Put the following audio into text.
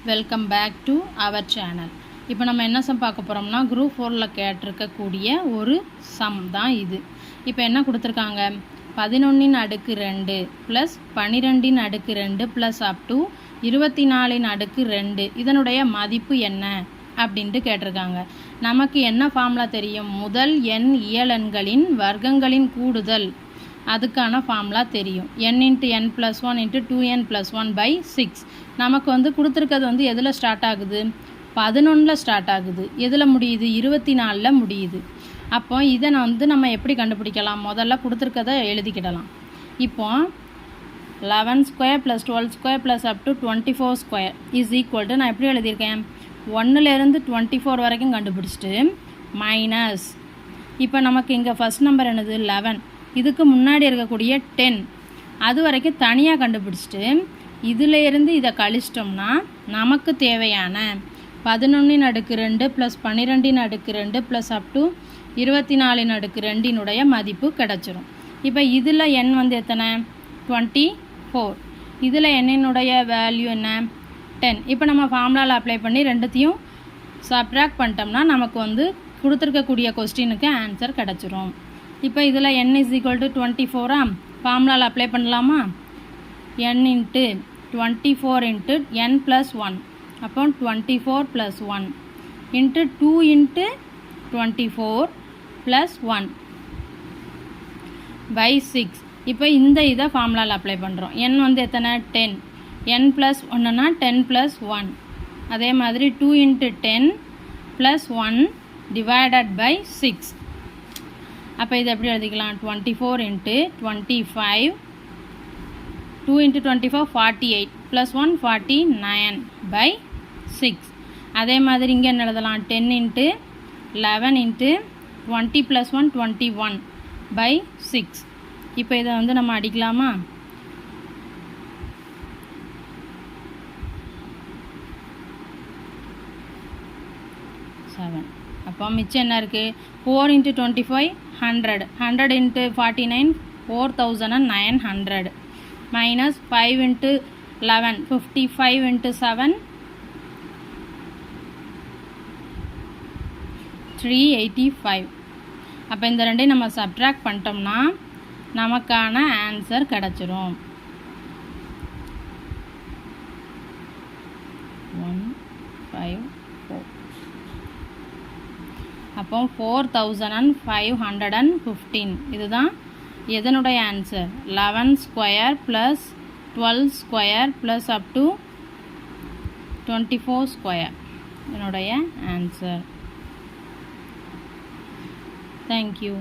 Welcome back to our channel. இப்போ நம்ம என்ன சம் பார்க்க போகிறோம்னா குரூப் 4ல் கேட்டிருக்கக்கூடிய ஒரு சம் தான் இது. இப்போ என்ன கொடுத்துருக்காங்க, 11 அடுக்கு 2 ப்ளஸ் 12 அடுக்கு 2 ப்ளஸ் அப் டு 24 அடுக்கு 2 இதனுடைய மதிப்பு என்ன அப்படின்ட்டு கேட்டிருக்காங்க. நமக்கு என்ன ஃபார்முலா தெரியும், முதல் எண் இயல் எண்களின் வர்க்கங்களின் கூடுதல், அதுக்கான ஃபார்முலா தெரியும். n × n + 1 × 2n + 1 / 6. நமக்கு கொடுத்துருக்கிறது எதில் ஸ்டார்ட் ஆகுது, 11ல் ஸ்டார்ட் ஆகுது. எதில் முடியுது, 24ல் முடியுது. அப்போ இதை நம்ம எப்படி கண்டுபிடிக்கலாம், முதல்ல கொடுத்துருக்கதை எழுதிக்கிடலாம். இப்போ 11² + 12² + up to 24² = நான் எப்படி எழுதியிருக்கேன், 1லேருந்து 24 வரைக்கும் கண்டுபிடிச்சிட்டு மைனஸ், இப்போ நமக்கு இங்கே ஃபஸ்ட் நம்பர் என்னது 11, இதுக்கு முன்னாடி இருக்கக்கூடிய 10 அது வரைக்கும் தனியாக கண்டுபிடிச்சிட்டு இதிலேருந்து இதை கழிச்சிட்டோம்னா நமக்கு தேவையான 11 அடுக்கு 2 + 12 அடுக்கு 2 + up to 24 அடுக்கு 2னுடைய மதிப்பு கிடச்சிரும். இப்போ இதில் n எத்தனை, 24, இதில் n-னுடைய வேல்யூ என்ன, 10. இப்போ நம்ம ஃபார்முலாவில் அப்ளை பண்ணி ரெண்டுத்தையும் சப்ட்ராக்ட் பண்ணிட்டோம்னா நமக்கு கொடுத்துருக்கக்கூடிய கொஸ்டினுக்கு ஆன்சர் கிடச்சிரும். இப்போ இதில் n = 24, ஃபார்முலாவில் அப்ளை பண்ணலாமா, n × 24 × n + 1, அப்போ 24 + 1 × 2 × 24 + 1 / 6. இப்போ இதை ஃபார்முலாவில் அப்ளை பண்ணுறோம். n எத்தனை, 10, n + 1னா 10 + 1, அதே மாதிரி 2 × 10 + 1 / 6. அப்போ இதை எப்படி எழுதிக்கலாம், 24 × 25, 2 × 24 48 + 1 49 / 6. அதே மாதிரி இங்கே என்ன எழுதலாம், 10 × 11 × 20 + 1 21 / 6. இப்போ இதை நம்ம அடிக்கலாமா, அப்போ மிச்சம் என்ன இருக்குது, 4 × 25 100, 100 × 49 4900, minus 5 × 11 55 × 7 385. அப்போ இந்த ரெண்டையும் நம்ம சப்ட்ராக்ட் பண்ணிட்டோம்னா நமக்கான ஆன்சர் கிடச்சிரும். 154. அப்போ 4515 இதுதான் எதனுடைய ஆன்சர், 11² + 12² + up to 24² இதனுடைய ஆன்சர். தேங்க்யூ.